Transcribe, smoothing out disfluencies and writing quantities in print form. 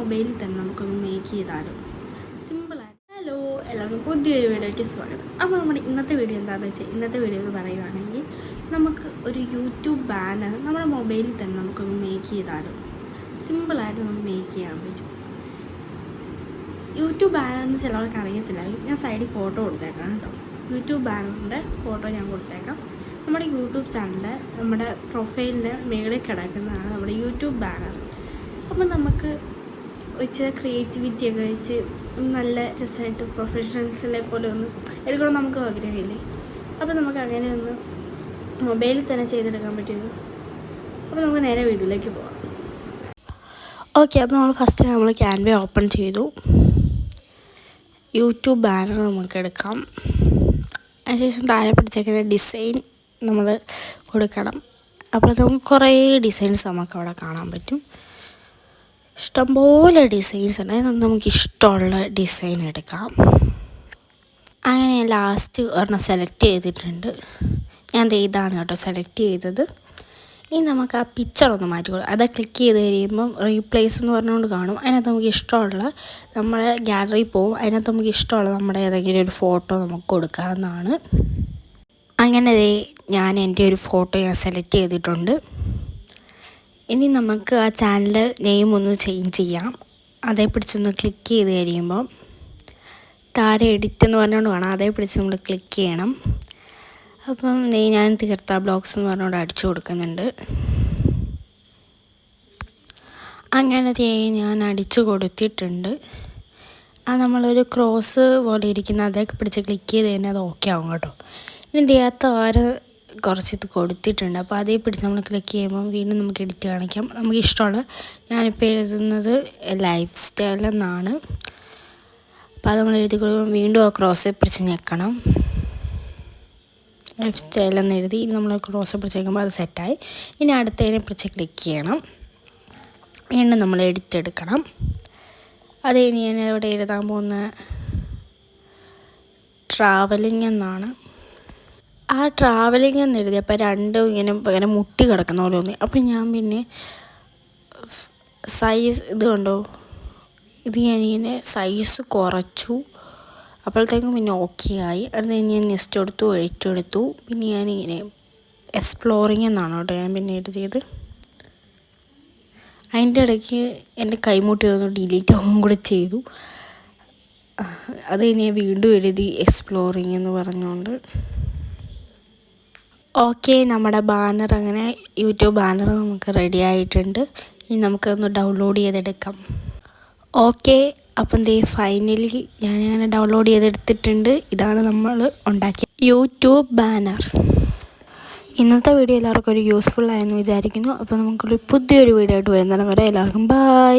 മൊബൈലിൽ തന്നെ നമുക്കൊന്ന് മേക്ക് ചെയ്താലും സിമ്പിളായിട്ട്. ഹലോ, എല്ലാവർക്കും പുതിയൊരു വീഡിയോയ്ക്ക് സ്വാഗതം. അപ്പോൾ നമ്മുടെ ഇന്നത്തെ വീഡിയോ എന്താണെന്ന് വെച്ചാൽ, ഇന്നത്തെ വീഡിയോ എന്ന് പറയുകയാണെങ്കിൽ നമുക്ക് ഒരു യൂട്യൂബ് ബാനർ നമ്മുടെ മൊബൈലിൽ തന്നെ നമുക്കൊന്ന് മേക്ക് ചെയ്താലും സിമ്പിളായിട്ട് നമുക്ക് മേക്ക് ചെയ്യാൻ പറ്റും. യൂട്യൂബ് ബാനർ എന്ന് ചിലവർക്ക് അറിയത്തില്ല. ഞാൻ സൈഡിൽ ഫോട്ടോ കൊടുത്തേക്കാം കേട്ടോ. യൂട്യൂബ് ബാനറിൻ്റെ ഫോട്ടോ ഞാൻ കൊടുത്തേക്കാം. നമ്മുടെ യൂട്യൂബ് ചാനലിൻ്റെ നമ്മുടെ പ്രൊഫൈലിൻ്റെ മുകളിൽ കിടക്കുന്നതാണ് നമ്മുടെ യൂട്യൂബ് ബാനർ. അപ്പോൾ നമുക്ക് വെച്ച് ക്രിയേറ്റിവിറ്റി ഒക്കെ വെച്ച് നല്ല രസമായിട്ട് പ്രൊഫഷണൽസിനെ പോലെ ഒന്ന് എടുക്കണം നമുക്ക് ആഗ്രഹമില്ലേ. അപ്പോൾ നമുക്ക് അങ്ങനെ ഒന്ന് മൊബൈലിൽ തന്നെ ചെയ്തെടുക്കാൻ പറ്റുമോ. അപ്പോൾ നമുക്ക് നേരെ വീഡിയോയിലേക്ക് പോകാം. ഓക്കെ, അപ്പോൾ നമ്മൾ ക്യാൻവ ഓപ്പൺ ചെയ്തു. യൂട്യൂബ് ബാനർ നമുക്ക് എടുക്കാം. അതിനുശേഷം താഴെ പിടിച്ചേക്കുന്ന ഡിസൈൻ നമ്മൾ കൊടുക്കണം. അപ്പോൾ നമുക്ക് കുറേ ഡിസൈൻസ് നമുക്ക് അവിടെ കാണാൻ പറ്റും. ഇഷ്ടംപോലെ ഡിസൈൻസ് ഉണ്ട്. അതിനൊന്ന് നമുക്ക് ഇഷ്ടമുള്ള ഡിസൈൻ എടുക്കാം. അങ്ങനെ ഞാൻ ലാസ്റ്റ് ഒരെണ്ണം സെലക്ട് ചെയ്തിട്ടുണ്ട്. ഞാൻ ഇതാണ് കേട്ടോ സെലക്ട് ചെയ്തത്. ഇനി നമുക്ക് ആ പിക്ചർ ഒന്ന് മാറ്റിക്കൊടുക്കാം. അത് ക്ലിക്ക് ചെയ്ത് കഴിയുമ്പം റീപ്ലേസ് എന്ന് പറഞ്ഞുകൊണ്ട് കാണും. അതിനകത്ത് നമുക്ക് ഇഷ്ടമുള്ള നമ്മുടെ ഗാലറി പോവും. അതിനകത്ത് നമുക്ക് ഇഷ്ടമുള്ള നമ്മുടെ ഏതെങ്കിലും ഒരു ഫോട്ടോ നമുക്ക് കൊടുക്കാവുന്നതാണ്. അങ്ങനെ ഞാൻ എൻ്റെ ഒരു ഫോട്ടോ ഞാൻ സെലക്ട് ചെയ്തിട്ടുണ്ട്. ഇനി നമുക്ക് ആ ചാനൽ നെയിം ഒന്ന് ചേഞ്ച് ചെയ്യാം. അതേ പിടിച്ചൊന്ന് ക്ലിക്ക് ചെയ്ത് കഴിയുമ്പോൾ താരെ എഡിറ്റ് എന്ന് പറഞ്ഞുകൊണ്ട് കാണാം. അതേ പിടിച്ച് നമ്മൾ ക്ലിക്ക് ചെയ്യണം. അപ്പം ഞാൻ തീർത്ത ബ്ലോഗ്സ് എന്ന് പറഞ്ഞുകൊണ്ട് അടിച്ചു കൊടുക്കുന്നുണ്ട്. അങ്ങനെ ഞാൻ അടിച്ചു കൊടുത്തിട്ടുണ്ട്. അത് നമ്മളൊരു ക്രോസ് പോലെ ഇരിക്കുന്ന അതൊക്കെ പിടിച്ച് ക്ലിക്ക് ചെയ്ത് കഴിഞ്ഞാൽ അത് ഓക്കെ ആവും കേട്ടോ. ഇനി താര കുറച്ച് ഇത് കൊടുത്തിട്ടുണ്ട്. അപ്പോൾ അതേ പിടിച്ച് നമ്മൾ ക്ലിക്ക് ചെയ്യുമ്പോൾ വീണ്ടും നമുക്ക് എഡിറ്റ് കാണിക്കാം. നമുക്ക് ഇഷ്ടമുള്ള ഞാനിപ്പോൾ എഴുതുന്നത് ലൈഫ് സ്റ്റൈൽ എന്നാണ്. അപ്പോൾ അത് നമ്മൾ എഴുതി കൊടുക്കുമ്പോൾ വീണ്ടും ആ ക്രോസ് പിടിച്ച് ഞെക്കണം. ലൈഫ് സ്റ്റൈൽ എന്ന് എഴുതി നമ്മൾ ക്രോസ് പിടിച്ച് ഞെക്കുമ്പോൾ അത് സെറ്റായി. ഇനി അടുത്തതിനെ പിടിച്ച് ക്ലിക്ക് ചെയ്യണം. വീണ്ടും നമ്മൾ എഡിറ്റ് എടുക്കണം. അത് ഇനി ഞാൻ ഇവിടെ എഴുതാൻ പോകുന്ന ട്രാവലിംഗ് എന്നാണ്. ആ ട്രാവലിംഗ് എന്ന് എഴുതിയപ്പോൾ രണ്ടും ഇങ്ങനെ മുട്ടി കിടക്കുന്ന പോലെ തോന്നി. അപ്പം ഞാൻ പിന്നെ സൈസ് ഇത് കണ്ടോ, ഇത് ഞാനിങ്ങനെ സൈസ് കുറച്ചു. അപ്പോഴത്തേക്കും പിന്നെ ഓക്കെ ആയി. അത് ഞാൻ നെക്സ്റ്റ് എടുത്തു, എഴുത്തെടുത്തു. പിന്നെ ഞാനിങ്ങനെ എക്സ്പ്ലോറിങ് എന്നാണ് കേട്ടോ ഞാൻ പിന്നെ എഴുതിയത്. അതിൻ്റെ ഇടയ്ക്ക് എൻ്റെ കൈമുട്ടി ഒന്ന് ഡിലീറ്റ് ആവുകയും കൂടെ ചെയ്തു. അത് ഞാൻ വീണ്ടും എഴുതി എക്സ്പ്ലോറിങ് എന്ന് പറഞ്ഞുകൊണ്ട്. ഓക്കെ, നമ്മുടെ ബാനർ അങ്ങനെ യൂട്യൂബ് ബാനർ നമുക്ക് റെഡി ആയിട്ടുണ്ട്. ഇനി നമുക്കൊന്ന് ഡൗൺലോഡ് ചെയ്തെടുക്കാം. ഓക്കെ, അപ്പം ഫൈനലി ഞാനങ്ങനെ ഡൗൺലോഡ് ചെയ്തെടുത്തിട്ടുണ്ട്. ഇതാണ് നമ്മൾ ഉണ്ടാക്കിയ യൂട്യൂബ് ബാനർ. ഇന്നത്തെ വീഡിയോ എല്ലാവർക്കും ഒരു യൂസ്ഫുൾ ആയെന്ന് വിചാരിക്കുന്നു. അപ്പോൾ നമുക്കൊരു പുതിയൊരു വീഡിയോ ആയിട്ട് വരുന്നതിന് വരെ എല്ലാവർക്കും ബൈ.